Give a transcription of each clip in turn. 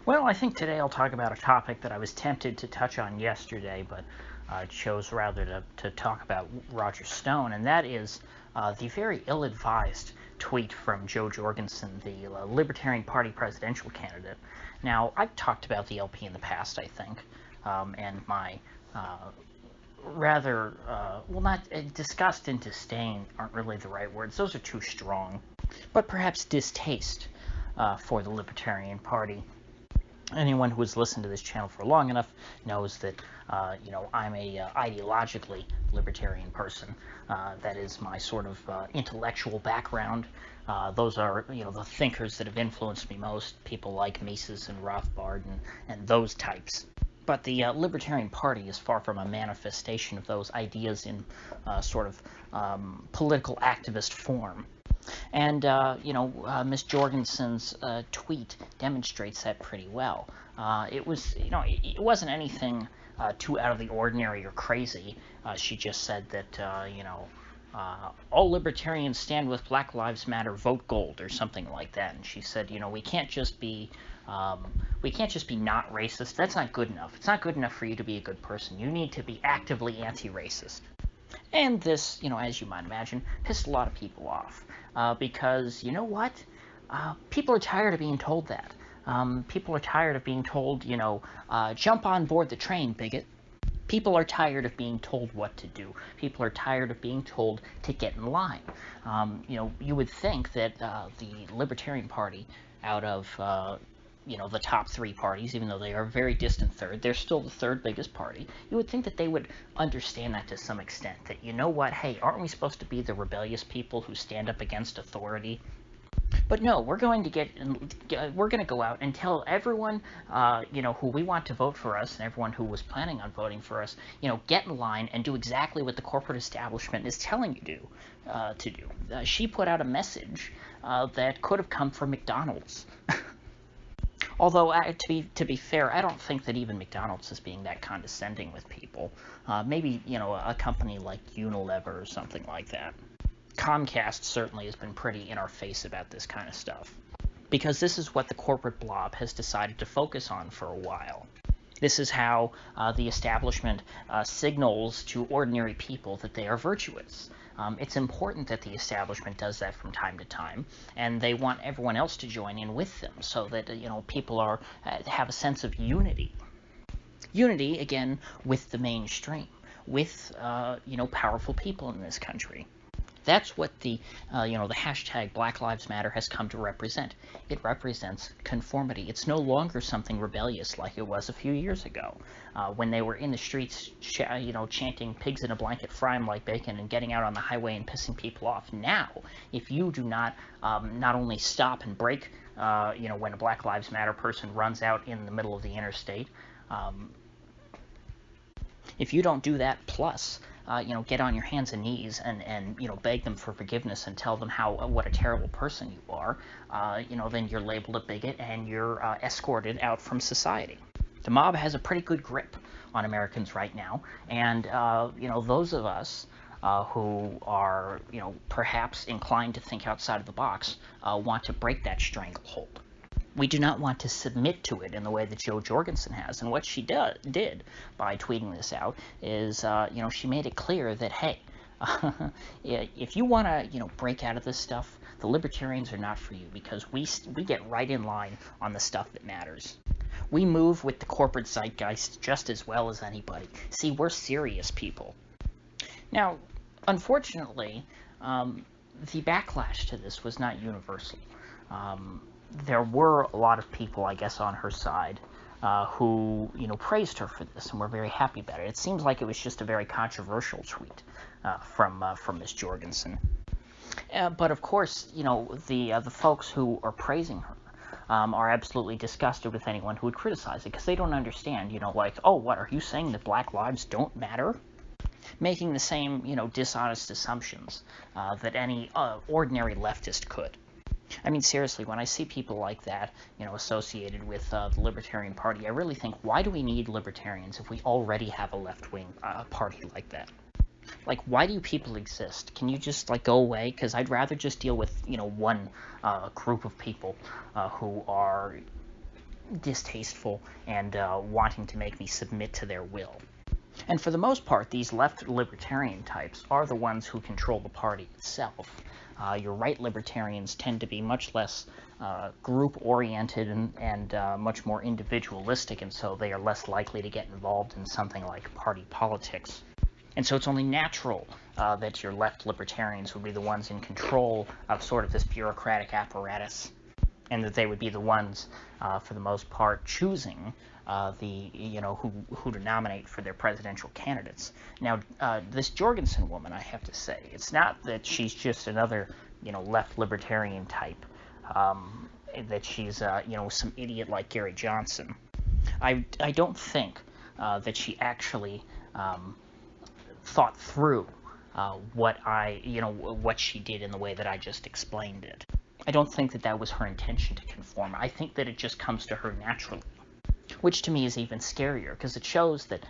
Well, I think today I'll talk about a topic that I was tempted to touch on yesterday, but chose rather to talk about Roger Stone, and that is the very ill-advised tweet from Jo Jorgensen, the Libertarian Party presidential candidate. Now, I've talked about the LP in the past, I think, and my rather, well, not disgust and disdain aren't really the right words. Those are too strong. But perhaps distaste for the Libertarian Party. Anyone who has listened to this channel for long enough knows that, I'm a ideologically libertarian person. That is my sort of intellectual background. Those are, the thinkers that have influenced me most, people like Mises and Rothbard and those types. But the Libertarian Party is far from a manifestation of those ideas in sort of political activist form. And, Ms. Jorgensen's tweet demonstrates that pretty well. It wasn't anything too out of the ordinary or crazy. She just said that, all libertarians stand with Black Lives Matter, vote gold, or something like that. And she said, we can't just be not racist. That's not good enough. It's not good enough for you to be a good person. You need to be actively anti-racist. And this, as you might imagine, pissed a lot of people off. Because, you know what? People are tired of being told that. People are tired of being told, jump on board the train, bigot. People are tired of being told what to do. People are tired of being told to get in line. You would think that the Libertarian Party, out of the top three parties, even though they are a very distant third, they're still the third biggest party. You would think that they would understand that to some extent, that, you know what, hey, aren't we supposed to be the rebellious people who stand up against authority? But no, we're going to go out and tell everyone, who we want to vote for us, and everyone who was planning on voting for us, get in line and do exactly what the corporate establishment is telling you to do. She put out a message that could have come from McDonald's. Although, to be fair, I don't think that even McDonald's is being that condescending with people. Maybe, a company like Unilever or something like that. Comcast certainly has been pretty in our face about this kind of stuff, because this is what the corporate blob has decided to focus on for a while. This is how the establishment signals to ordinary people that they are virtuous. It's important that the establishment does that from time to time, and they want everyone else to join in with them, so that people have a sense of unity. Unity, again, with the mainstream, with powerful people in this country. That's what the hashtag Black Lives Matter has come to represent. It represents conformity. It's no longer something rebellious like it was a few years ago, when they were in the streets, chanting "pigs in a blanket, fry 'em like bacon," and getting out on the highway and pissing people off. Now, if you do not only stop and brake, when a Black Lives Matter person runs out in the middle of the interstate, if you don't do that, plus get on your hands and knees and beg them for forgiveness and tell them what a terrible person you are, then you're labeled a bigot and you're escorted out from society. The mob has a pretty good grip on Americans right now, and those of us who are perhaps inclined to think outside of the box want to break that stranglehold. We do not want to submit to it in the way that Jo Jorgensen has. And what she did by tweeting this out is, she made it clear that, hey, if you want to, break out of this stuff, the libertarians are not for you, because we get right in line on the stuff that matters. We move with the corporate zeitgeist just as well as anybody. See, we're serious people. Now, unfortunately, the backlash to this was not universal. There were a lot of people, I guess, on her side who, praised her for this and were very happy about it. It seems like it was just a very controversial tweet from Ms. Jorgensen. But of course, the folks who are praising her are absolutely disgusted with anyone who would criticize it, because they don't understand, like, oh, what, are you saying that Black lives don't matter? Making the same, dishonest assumptions that any ordinary leftist could. I mean, seriously, when I see people like that, associated with the Libertarian Party, I really think, why do we need libertarians if we already have a left-wing party like that? Like, why do people exist? Can you just, go away? Because I'd rather just deal with, one group of people who are, distasteful and wanting to make me submit to their will. And for the most part, these left libertarian types are the ones who control the party itself. Your right libertarians tend to be much less group-oriented and much more individualistic, and so they are less likely to get involved in something like party politics. And so it's only natural that your left libertarians would be the ones in control of sort of this bureaucratic apparatus, and that they would be the ones, for the most part, choosing who to nominate for their presidential candidates. Now, this Jorgensen woman, I have to say, it's not that she's just another, left libertarian type, that she's, some idiot like Gary Johnson. I don't think that she actually thought through what she did in the way that I just explained it. I don't think that that was her intention to conform. I think that it just comes to her naturally, which to me is even scarier, because it shows that,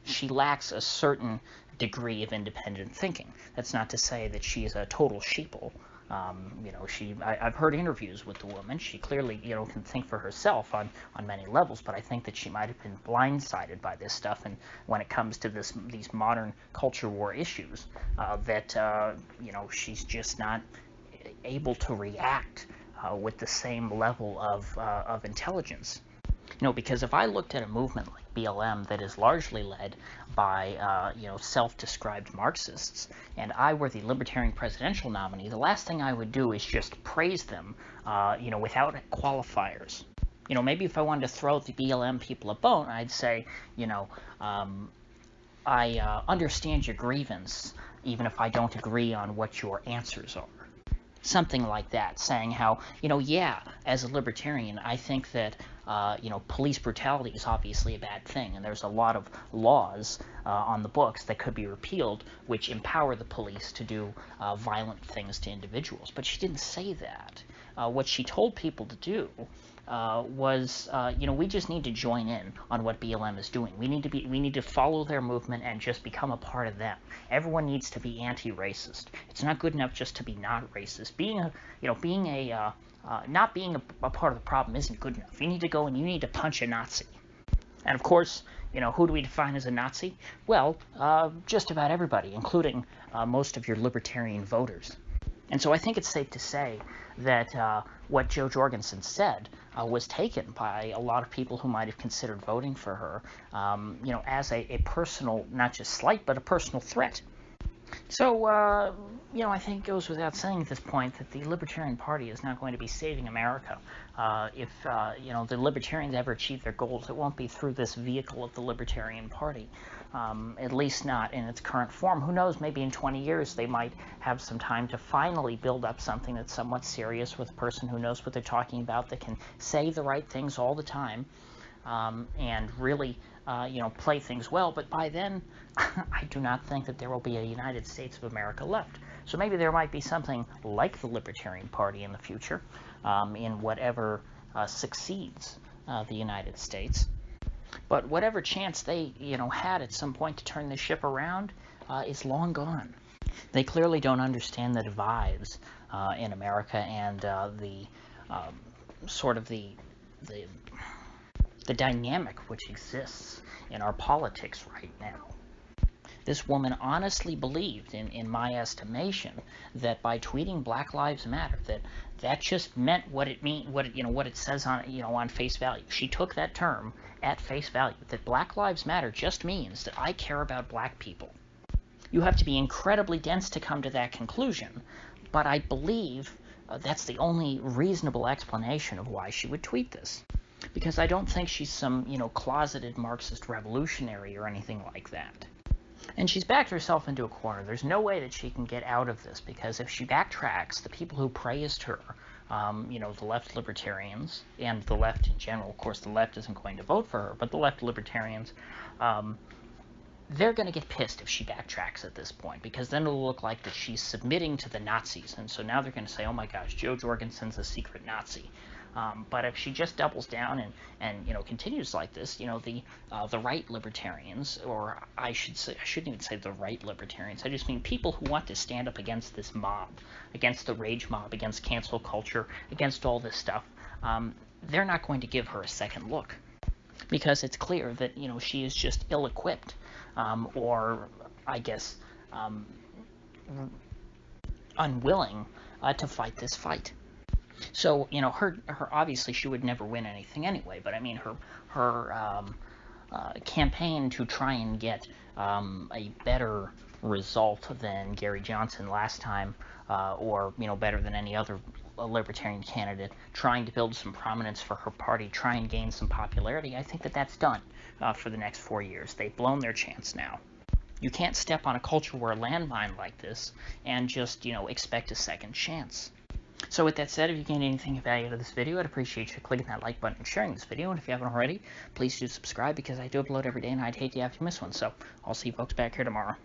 she lacks a certain degree of independent thinking. That's not to say that she is a total sheeple. I've heard interviews with the woman. She clearly, can think for herself on many levels, but I think that she might have been blindsided by this stuff, and when it comes to these modern culture war issues, she's just not able to react with the same level of intelligence. Because if I looked at a movement like BLM that is largely led by, self-described Marxists, and I were the Libertarian presidential nominee, the last thing I would do is just praise them, without qualifiers. Maybe if I wanted to throw the BLM people a bone, I'd say, I understand your grievance, even if I don't agree on what your answers are. Something like that, saying how, as a libertarian, I think that, police brutality is obviously a bad thing, and there's a lot of laws on the books that could be repealed which empower the police to do violent things to individuals. But she didn't say that. What she told people to do was, we just need to join in on what BLM is doing. We need to follow their movement and just become a part of them. Everyone needs to be anti-racist. It's not good enough just to be not racist. Not being a part of the problem isn't good enough. You need to go and you need to punch a Nazi. And of course, who do we define as a Nazi? Well, just about everybody, including most of your libertarian voters. And so I think it's safe to say that what Jo Jorgensen said was taken by a lot of people who might have considered voting for her, as a personal, not just slight, but a personal threat. So, I think it goes without saying at this point that the Libertarian Party is not going to be saving America. If the Libertarians ever achieve their goals, it won't be through this vehicle of the Libertarian Party, at least not in its current form. Who knows, maybe in 20 years they might have some time to finally build up something that's somewhat serious with a person who knows what they're talking about, that can say the right things all the time, and really play things well. But by then, I do not think that there will be a United States of America left. So maybe there might be something like the Libertarian Party in the future, in whatever succeeds the United States. But whatever chance they, had at some point to turn the ship around is long gone. They clearly don't understand the divides in America and the dynamic which exists in our politics right now. This woman honestly believed, in my estimation, that by tweeting Black Lives Matter, that just meant what it says on face value. She took that term at face value, that Black Lives Matter just means that I care about black people. You have to be incredibly dense to come to that conclusion, but I believe that's the only reasonable explanation of why she would tweet this. Because I don't think she's some, closeted Marxist revolutionary or anything like that. And she's backed herself into a corner. There's no way that she can get out of this, because if she backtracks, the people who praised her, the left libertarians, and the left in general, of course the left isn't going to vote for her, but the left libertarians, they're going to get pissed if she backtracks at this point, because then it'll look like that she's submitting to the Nazis, and so now they're going to say, oh my gosh, Jo Jorgensen's a secret Nazi. But if she just doubles down and continues like this, the right libertarians, or I shouldn't even say the right libertarians, I just mean people who want to stand up against this mob, against the rage mob, against cancel culture, against all this stuff, they're not going to give her a second look, because it's clear that, you know, she is just ill-equipped, or I guess unwilling to fight this fight. So, you know, her obviously she would never win anything anyway. But I mean, her campaign to try and get a better result than Gary Johnson last time, or, you know, better than any other Libertarian candidate, trying to build some prominence for her party, try and gain some popularity, I think that that's done for the next 4 years. They've blown their chance now. You can't step on a culture war landmine like this and just, you know, expect a second chance. So with that said, if you gained anything of value out of this video, I'd appreciate you clicking that like button and sharing this video. And if you haven't already, please do subscribe, because I do upload every day and I'd hate to have you miss one. So I'll see you folks back here tomorrow.